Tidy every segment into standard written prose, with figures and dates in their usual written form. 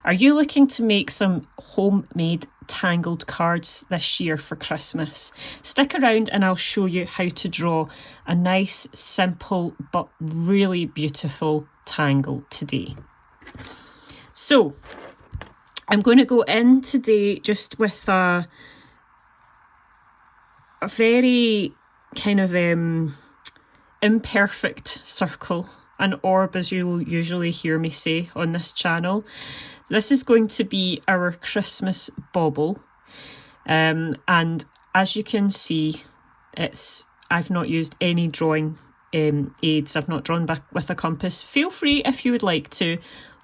Are you looking to make some homemade tangled cards this year for Christmas? Stick around and I'll show you how to draw a nice, simple, but really beautiful tangle today. So, I'm going to go in today just with a very kind of imperfect circle, an orb, as you will usually hear me say on this channel. This is going to be our Christmas bauble, and as you can see, I've not used any drawing aids. I've not drawn back with a compass. Feel free if you would like to,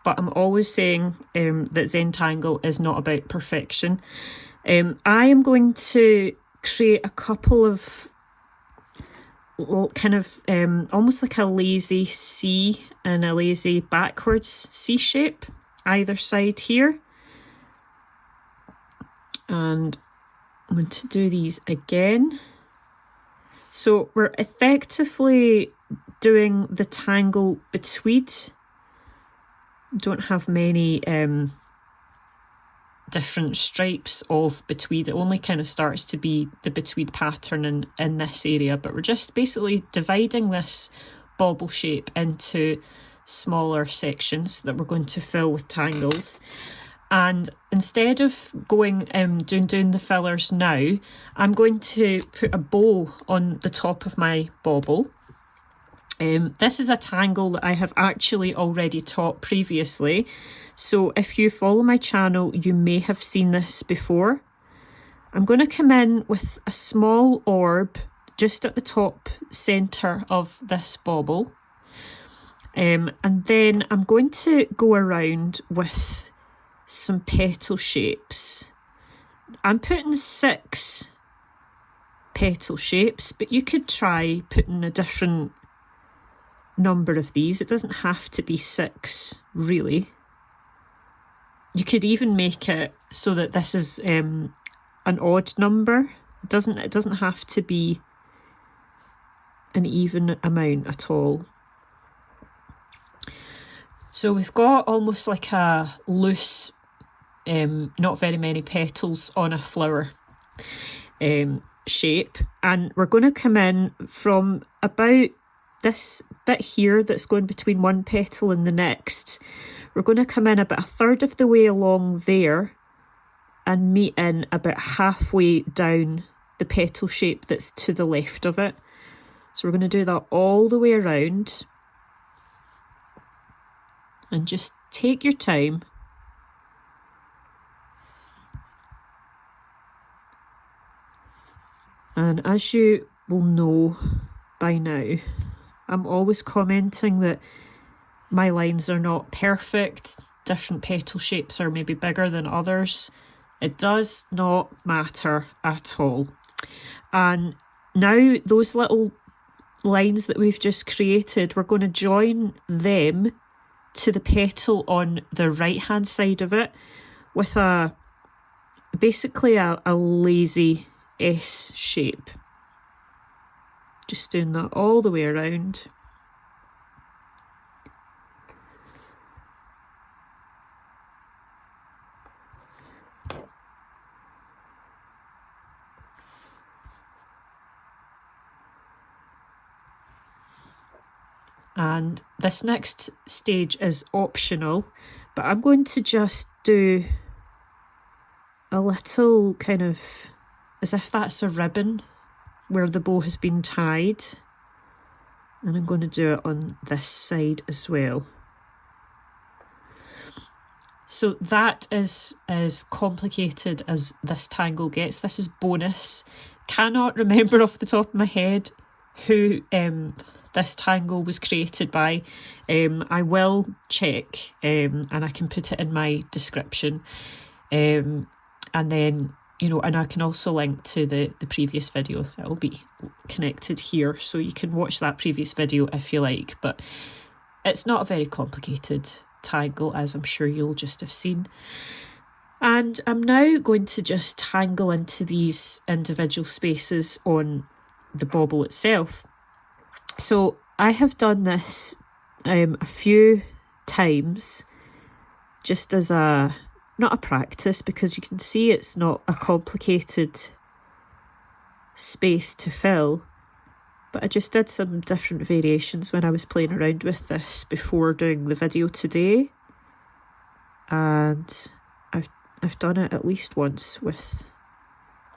but I'm always saying that Zentangle is not about perfection. I am going to create a couple of kind of almost like a lazy C and a lazy backwards C shape either side here, and I'm going to do these again. So we're effectively doing the tangle between. Don't have many different stripes of betweed. It only kind of starts to be the betweed pattern in this area, but we're just basically dividing this bauble shape into smaller sections that we're going to fill with tangles. And instead of going doing the fillers now, I'm going to put a bow on the top of my bauble. This is a tangle that I have actually already taught previously, so if you follow my channel you may have seen this before. I'm going to come in with a small orb just at the top centre of this bauble, and then I'm going to go around with some petal shapes. I'm putting 6 petal shapes, but you could try putting a different number of these. It doesn't have to be 6 really. You could even make it so that this is an odd number. It doesn't have to be an even amount at all. So we've got almost like a loose, not very many petals on a flower shape, and we're going to come in from about this bit here that's going between one petal and the next. We're going to come in about 1/3 of the way along there and meet in about halfway down the petal shape that's to the left of it. So we're going to do that all the way around, and just take your time. And as you will know by now, I'm always commenting that my lines are not perfect. Different petal shapes are maybe bigger than others. It does not matter at all. And now those little lines that we've just created, we're going to join them to the petal on the right hand side of it with basically a lazy S shape. Just doing that all the way around. And this next stage is optional, but I'm going to just do a little kind of as if that's a ribbon where the bow has been tied, and I'm going to do it on this side as well. So that is as complicated as this tangle gets. This is Bownus. Cannot remember off the top of my head who this tangle was created by. I will check and I can put it in my description, and then and I can also link to the previous video. It'll be connected here, so you can watch that previous video if you like, but it's not a very complicated tangle, as I'm sure you'll just have seen. And I'm now going to just tangle into these individual spaces on the bauble itself. So I have done this a few times just as a, not a practice, because you can see it's not a complicated space to fill, but I just did some different variations when I was playing around with this before doing the video today, and I've done it at least once with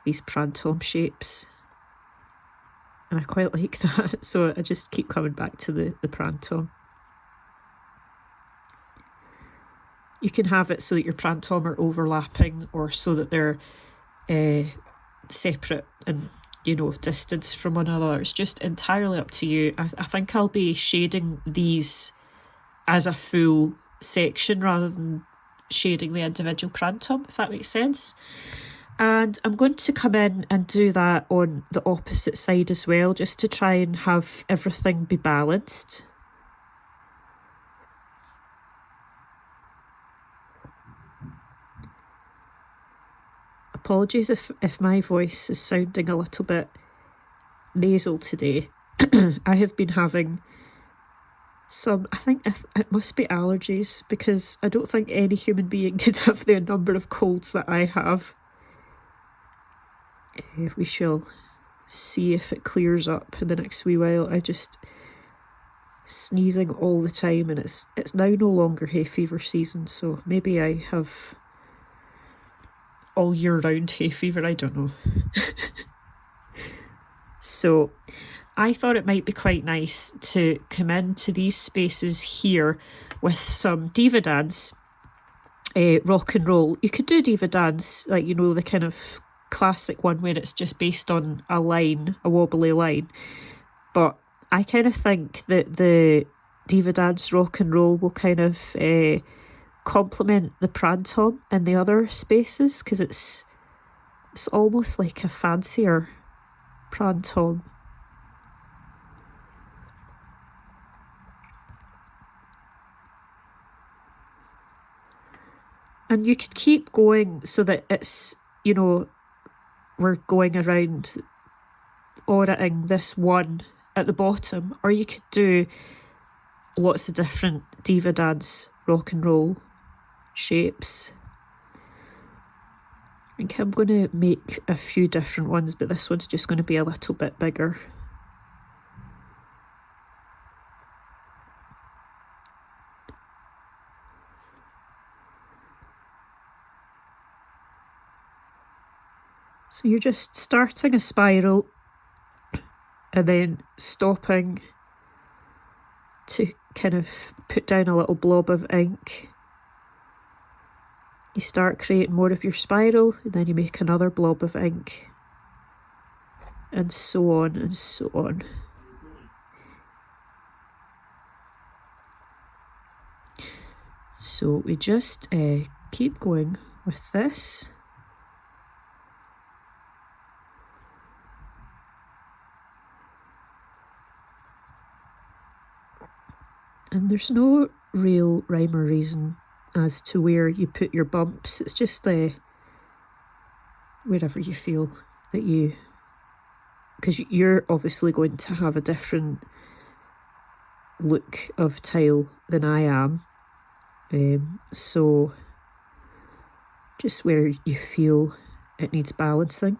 these prantom shapes, and I quite like that, so I just keep coming back to the prantom. You can have it so that your prantom are overlapping, or so that they're separate and, you know, distance from one another. It's just entirely up to you. I think I'll be shading these as a full section rather than shading the individual prantom, if that makes sense. And I'm going to come in and do that on the opposite side as well, just to try and have everything be balanced. Apologies if my voice is sounding a little bit nasal today. I have been having some, I think it must be allergies, because I don't think any human being could have the number of colds that I have. We shall see if it clears up in the next wee while. I just sneezing all the time, and it's now no longer hay fever season, so maybe I have all year round hay fever, I don't know. So I thought it might be quite nice to come into these spaces here with some diva dance, rock and roll. You could do diva dance, like, you know, the kind of classic one where it's just based on a line, a wobbly line, but I kind of think that the diva dance rock and roll will kind of complement the prantom in the other spaces, because it's almost like a fancier prantom. And you could keep going so that it's, you know, we're going around auditing this one at the bottom, or you could do lots of different diva dance rock and roll shapes. I think I'm going to make a few different ones, but this one's just going to be a little bit bigger. So you're just starting a spiral and then stopping to kind of put down a little blob of ink. You start creating more of your spiral, and then you make another blob of ink, and so on and so on. So we just keep going with this. And there's no real rhyme or reason as to where you put your bumps. It's just wherever you feel that you, because you're obviously going to have a different look of tile than I am. So just where you feel it needs balancing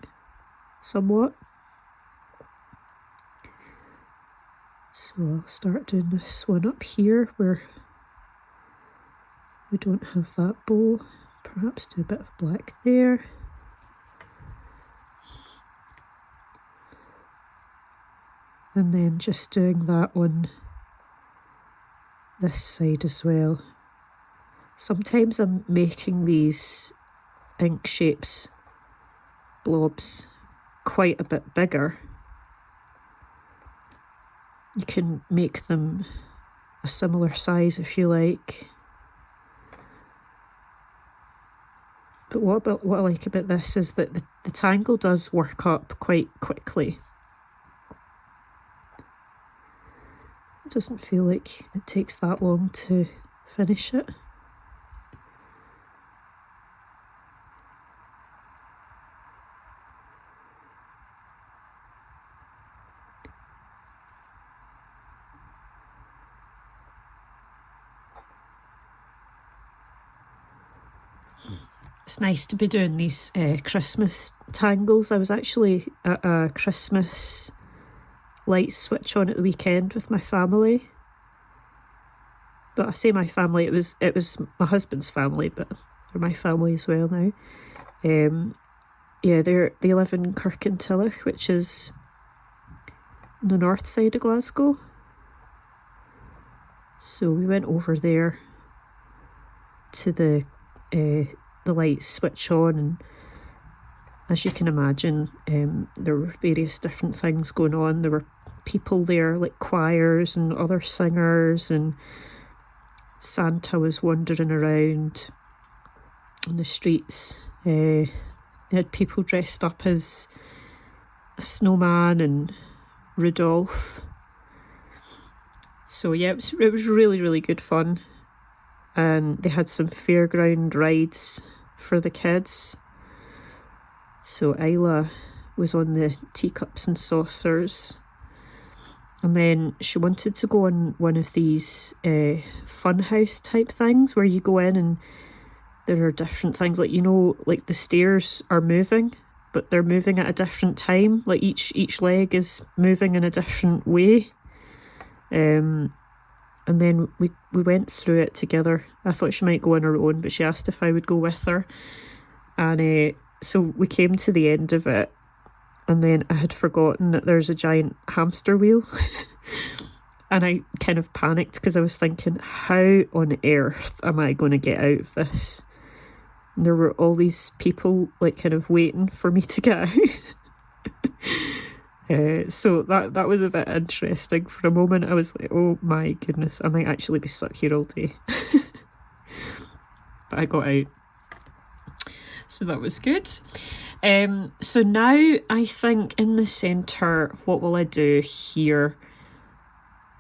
somewhat. So I'll start doing this one up here where we don't have that bow. Perhaps do a bit of black there. And then just doing that on this side as well. Sometimes I'm making these ink shapes, blobs, quite a bit bigger. You can make them a similar size if you like. But what I like about this is that the tangle does work up quite quickly. It doesn't feel like it takes that long to finish it. It's nice to be doing these Christmas tangles. I was actually at a Christmas light switch on at the weekend with my family. But I say my family, it was my husband's family, but they're my family as well now. Yeah, they live in Kirkintilloch, which is on the north side of Glasgow. So we went over there to the lights switch on, and as you can imagine, there were various different things going on. There were people there, like choirs and other singers, and Santa was wandering around on the streets. They had people dressed up as a snowman and Rudolph. So yeah, it was really, really good fun. And they had some fairground rides for the kids. So Isla was on the teacups and saucers. And then she wanted to go on one of these funhouse type things where you go in and there are different things, like, you know, like the stairs are moving, but they're moving at a different time. Like each leg is moving in a different way. And then we went through it together. I thought she might go on her own, but she asked if I would go with her. And so we came to the end of it, and then I had forgotten that there's a giant hamster wheel. And I kind of panicked because I was thinking, how on earth am I going to get out of this? And there were all these people like kind of waiting for me to get out. So that was a bit interesting. For a moment I was like, oh my goodness, I might actually be stuck here all day. But I got out, so that was good. So now I think in the centre, what will I do here?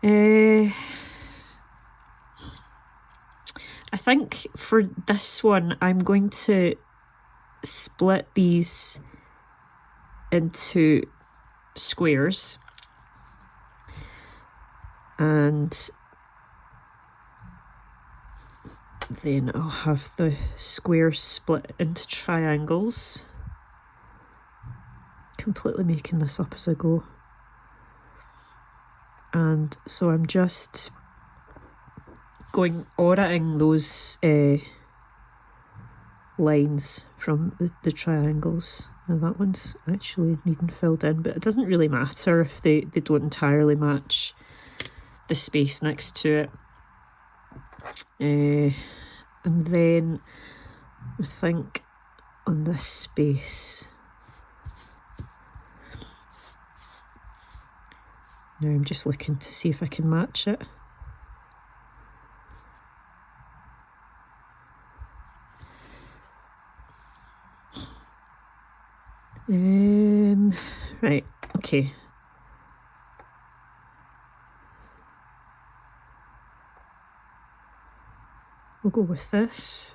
I think for this one I'm going to split these into squares, and then I'll have the squares split into triangles. Completely making this up as I go. And so I'm just auditing those lines from the triangles. Now that one's actually needing filled in, but it doesn't really matter if they don't entirely match the space next to it. And then I think on this space, now I'm just looking to see if I can match it. Right, okay. We'll go with this.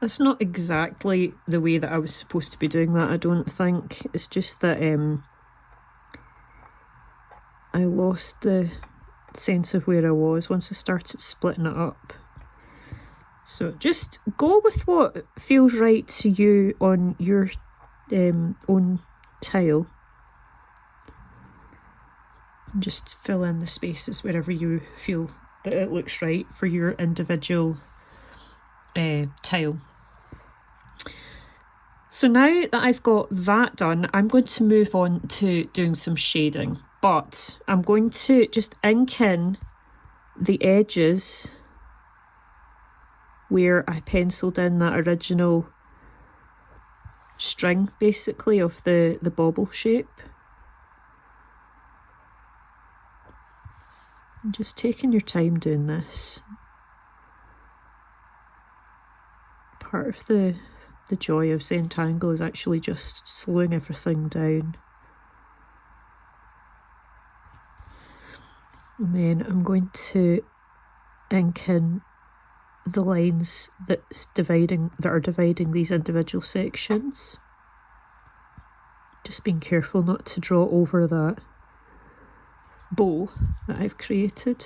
It's not exactly the way that I was supposed to be doing that, I don't think. It's just that I lost the sense of where I was once I started splitting it up. So just go with what feels right to you on your own tile. And just fill in the spaces wherever you feel that it looks right for your individual tile. So now that I've got that done, I'm going to move on to doing some shading. But I'm going to just ink in the edges where I penciled in that original string, basically, of the bauble shape. And just taking your time doing this. Part of the joy of Zentangle is actually just slowing everything down. And then I'm going to ink in the lines that are dividing these individual sections. Just being careful not to draw over that bow that I've created.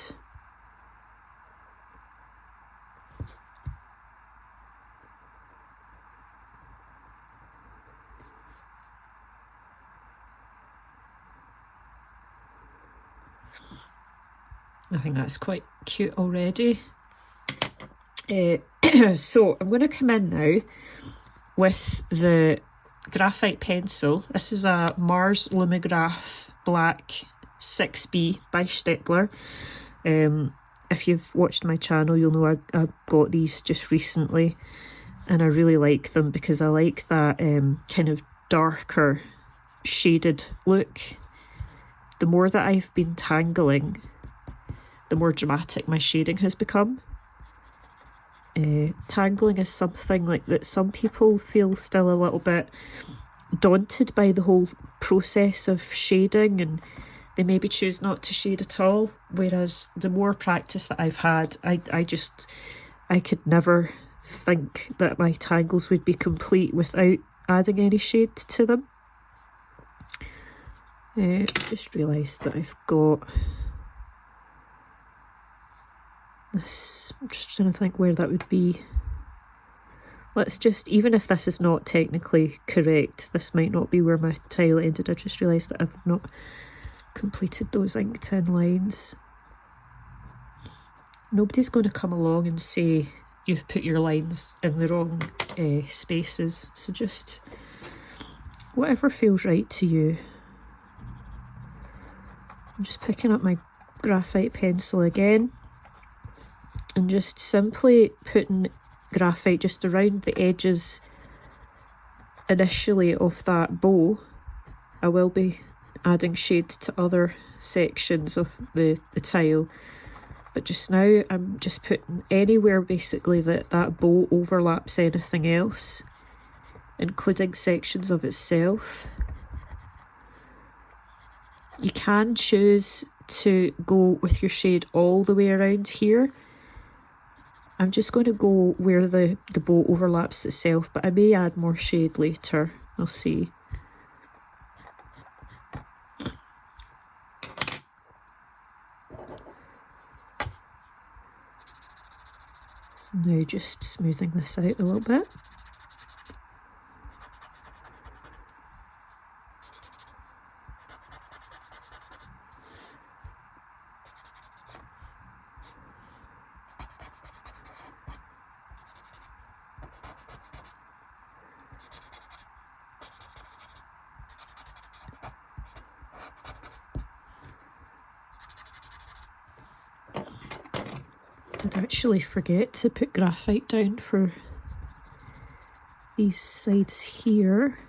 I think that's quite cute already. So I'm going to come in now with the graphite pencil. This is a Mars Lumograph Black 6B by Steppler. If you've watched my channel, you'll know I got these just recently, and I really like them because I like that kind of darker shaded look. The more that I've been tangling, the more dramatic my shading has become. Tangling is something like that some people feel still a little bit daunted by the whole process of shading, and they maybe choose not to shade at all, whereas the more practice that I've had, I could never think that my tangles would be complete without adding any shade to them. Just realised that I've got this. I'm just trying to think where that would be. Let's just, even if this is not technically correct, this might not be where my tile ended. I just realised that I've not completed those inked in lines. Nobody's going to come along and say you've put your lines in the wrong spaces, so just whatever feels right to you. I'm just picking up my graphite pencil again and just simply putting graphite just around the edges initially of that bow. I will be adding shade to other sections of the tile, but just now I'm just putting anywhere basically that bow overlaps anything else, including sections of itself. You can choose to go with your shade all the way around here. I'm just going to go where the bow overlaps itself, but I may add more shade later. I'll see. So now just smoothing this out a little bit. Did actually forget to put graphite down for these sides here.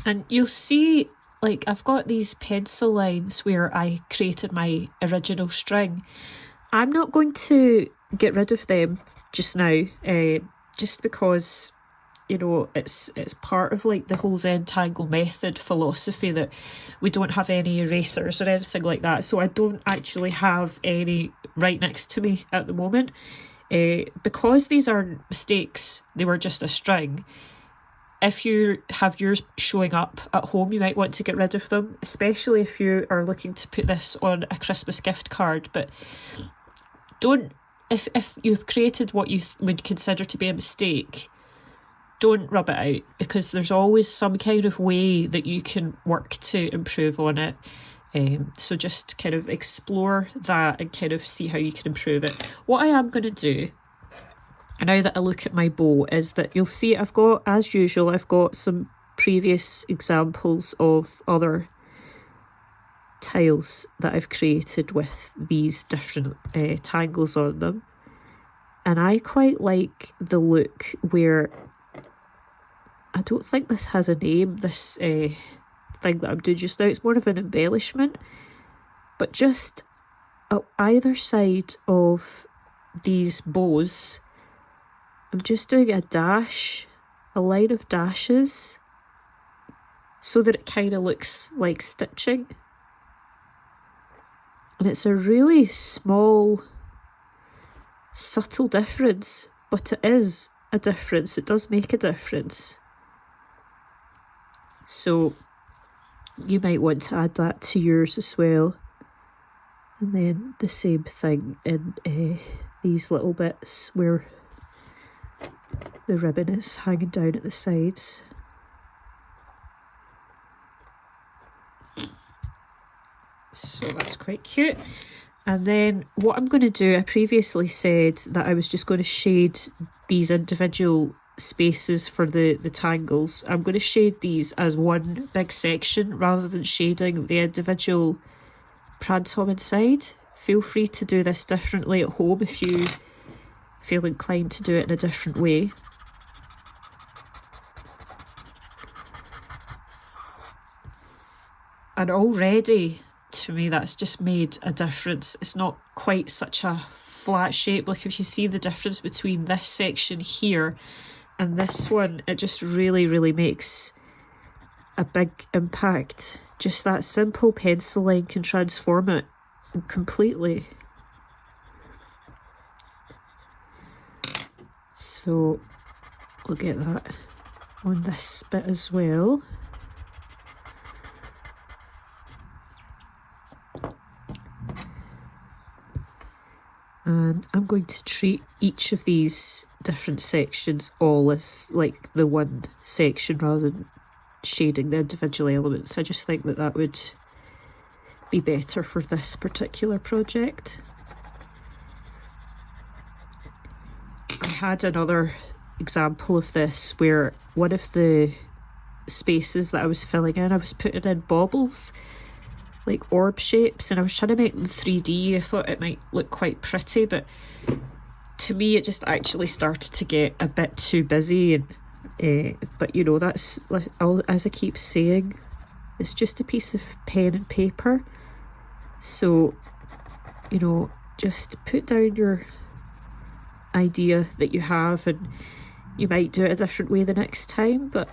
And you'll see, like, I've got these pencil lines where I created my original string. I'm not going to get rid of them just now, just because, you know, it's part of like the whole Zentangle Method philosophy that we don't have any erasers or anything like that. So I don't actually have any right next to me at the moment. Because these are mistakes, they were just a string. If you have yours showing up at home, you might want to get rid of them, especially if you are looking to put this on a Christmas gift card. But don't, if you've created what you would consider to be a mistake, don't rub it out, because there's always some kind of way that you can work to improve on it. So just kind of explore that and kind of see how you can improve it. What I am going to do, and now that I look at my bow, is that you'll see I've got, as usual, I've got some previous examples of other tiles that I've created with these different tangles on them. And I quite like the look where, I don't think this has a name, this thing that I'm doing just now. It's more of an embellishment. But just either side of these bows, I'm just doing a dash, a line of dashes, so that it kind of looks like stitching. And it's a really small, subtle difference, but it is a difference. It does make a difference. So you might want to add that to yours as well. And then the same thing in these little bits where the ribbon is hanging down at the sides. So that's quite cute. And then what I'm going to do, I previously said that I was just going to shade these individual spaces for the tangles. I'm going to shade these as one big section rather than shading the individual prantom inside. Feel free to do this differently at home if you feel inclined to do it in a different way. And already, to me, that's just made a difference. It's not quite such a flat shape. Like if you see the difference between this section here and this one, it just really makes a big impact. Just that simple pencil line can transform it completely. So we'll get that on this bit as well. And I'm going to treat each of these different sections all as like the one section rather than shading the individual elements. I just think that that would be better for this particular project. I had another example of this where one of the spaces that I was filling in, I was putting in baubles, like orb shapes, and I was trying to make them 3D. I thought it might look quite pretty, but to me it just actually started to get a bit too busy. And but you know, that's, as I keep saying, it's just a piece of pen and paper. So, you know, just put down your idea that you have, and you might do it a different way the next time, but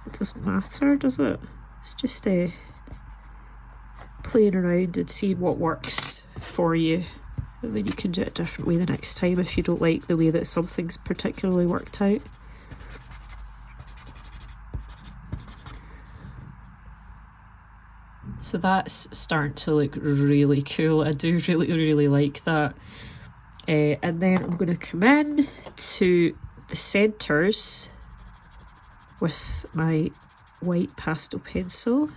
it doesn't matter, does it? It's just playing around and seeing what works for you, and then you can do it a different way the next time if you don't like the way that something's particularly worked out. So that's starting to look really cool. I do really like that. And then I'm going to come in to the centres with my white pastel pencil.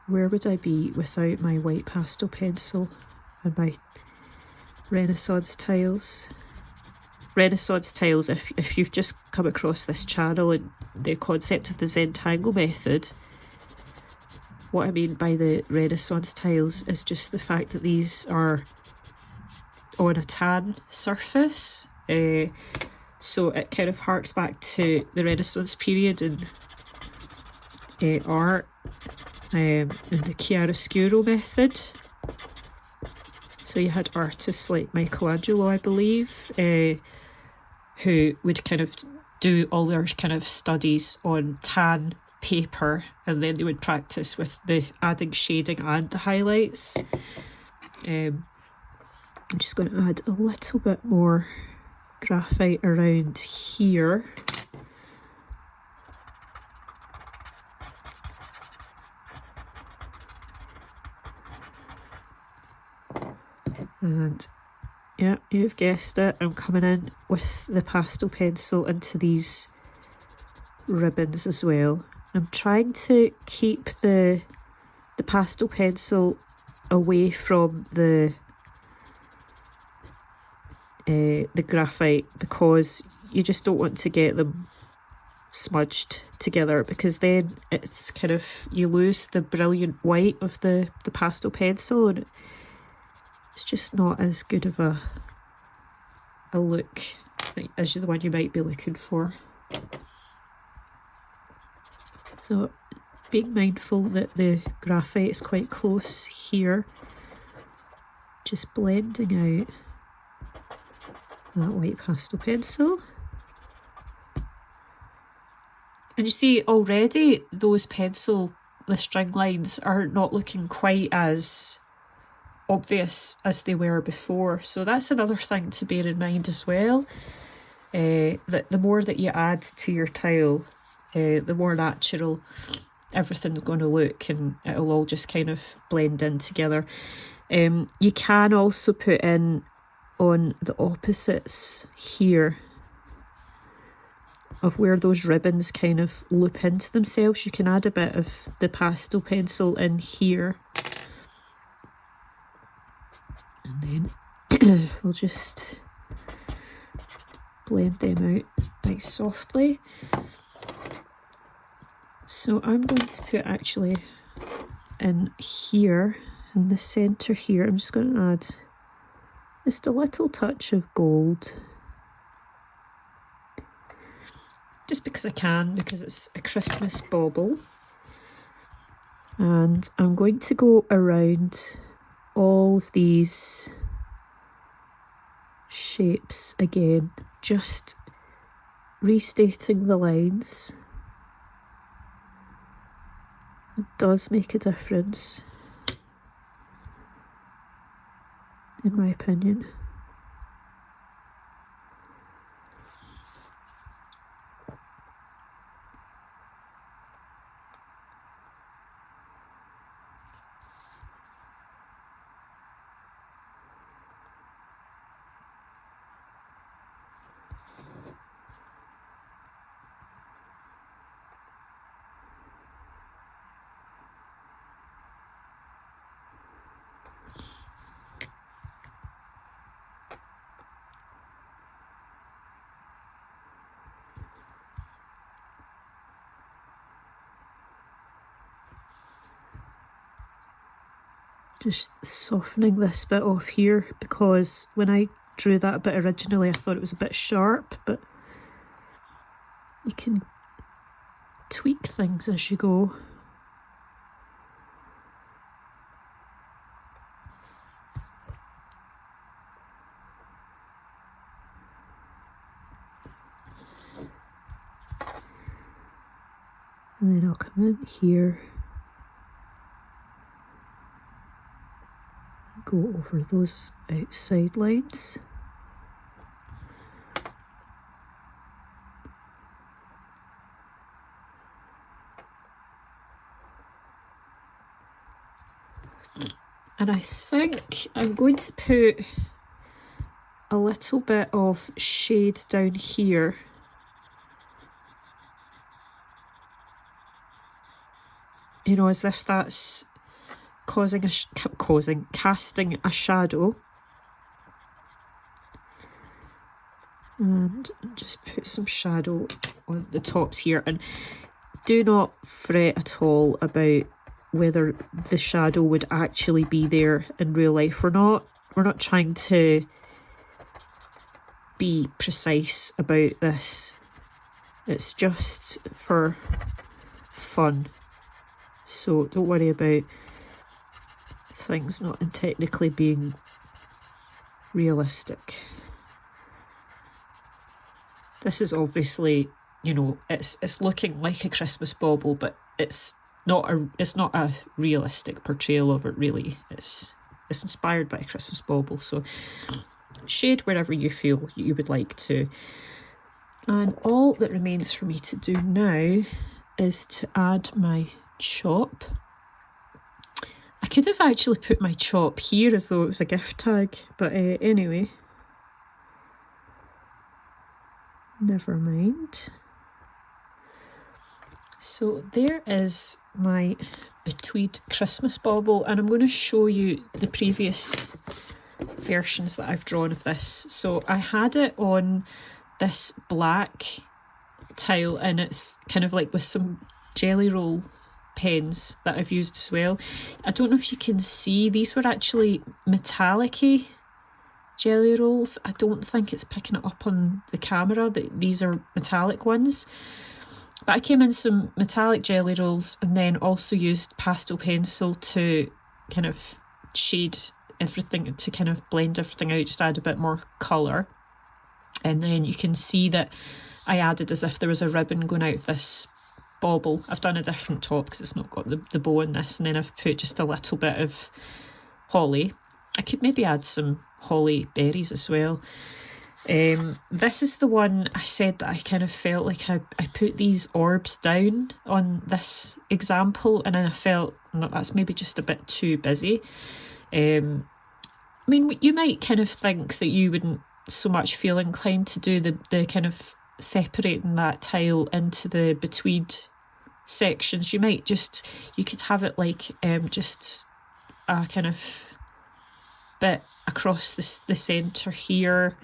Where would I be without my white pastel pencil and my Renaissance tiles? Renaissance tiles, if you've just come across this channel and the concept of the Zentangle Method, what I mean by the Renaissance tiles is just the fact that these are on a tan surface. So it kind of harks back to the Renaissance period in art, in the chiaroscuro method. So you had artists like Michelangelo, I believe, who would kind of do all their kind of studies on tan paper, and then they would practice with the adding shading and the highlights. I'm just going to add a little bit more graphite around here. And yeah, you've guessed it, I'm coming in with the pastel pencil into these ribbons as well. I'm trying to keep the pastel pencil away from the graphite, because you just don't want to get them smudged together, because then it's kind of, you lose the brilliant white of the pastel pencil, and it's just not as good of a look as the one you might be looking for. So being mindful that the graphite is quite close here. Just blending out that white pastel pencil. And you see already those the string lines are not looking quite as obvious as they were before. So that's another thing to bear in mind as well. That the more that you add to your tile, the more natural everything's going to look, and it'll all just kind of blend in together. You can also put in on the opposites here of where those ribbons kind of loop into themselves. You can add a bit of the pastel pencil in here, and then we'll just blend them out nice softly. So I'm going to put actually in here, in the centre here, I'm just going to add just a little touch of gold. Just because I can, because it's a Christmas bauble. And I'm going to go around all of these shapes again, just restating the lines. It does make a difference, in my opinion. Just softening this bit off here, because when I drew that bit originally I thought it was a bit sharp, but you can tweak things as you go. And then I'll come in here, go over those outside lines. And I think I'm going to put a little bit of shade down here. You know, as if that's casting a shadow. And just put some shadow on the tops here, and do not fret at all about whether the shadow would actually be there in real life. We're not trying to be precise about this. It's just for fun. So don't worry about things not technically being realistic. This is obviously, you know, it's looking like a Christmas bauble, but it's not a realistic portrayal of it really. It's inspired by a Christmas bauble, so shade wherever you feel you would like to. And all that remains for me to do now is to add my chop. I could have actually put my chop here as though it was a gift tag, but anyway, never mind. So there is my Betweed Christmas bauble, and I'm going to show you the previous versions that I've drawn of this. So I had it on this black tile, and it's kind of like with some jelly roll pens that I've used as well. I don't know if you can see, these were actually metallic-y jelly rolls. I don't think it's picking it up on the camera that these are metallic ones. But I came in some metallic jelly rolls and then also used pastel pencil to kind of shade everything, to kind of blend everything out, just add a bit more colour. And then you can see that I added as if there was a ribbon going out of this bauble. I've done a different top because it's not got the bow in this, and then I've put just a little bit of holly. I could maybe add some holly berries as well. This is the one I said that I kind of felt like I put these orbs down on this example, and then I felt that's maybe just a bit too busy. I mean, you might kind of think that you wouldn't so much feel inclined to do the kind of separating that tile into the between sections. You could have it like just a kind of bit across the centre here,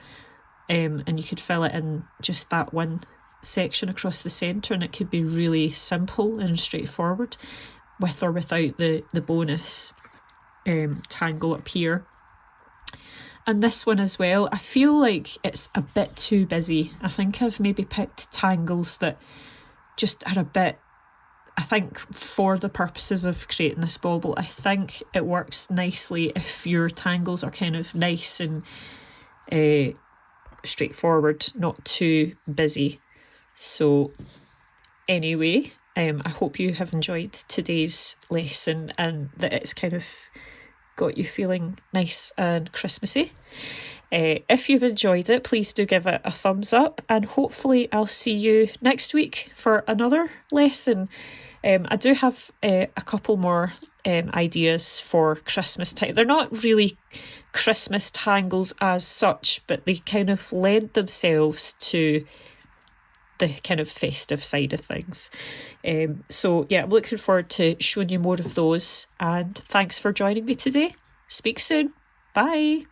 and you could fill it in just that one section across the centre, and it could be really simple and straightforward with or without the bonus tangle up here. And this one as well, I feel like it's a bit too busy. I think I've maybe picked tangles that just are a bit, I think for the purposes of creating this bauble, I think it works nicely if your tangles are kind of nice and straightforward, not too busy. So anyway, I hope you have enjoyed today's lesson and that it's kind of got you feeling nice and Christmassy. If you've enjoyed it, please do give it a thumbs up, and hopefully I'll see you next week for another lesson. I do have a couple more ideas for Christmas time. They're not really Christmas tangles as such, but they kind of lend themselves to the kind of festive side of things. So yeah, I'm looking forward to showing you more of those, and thanks for joining me today. Speak soon. Bye.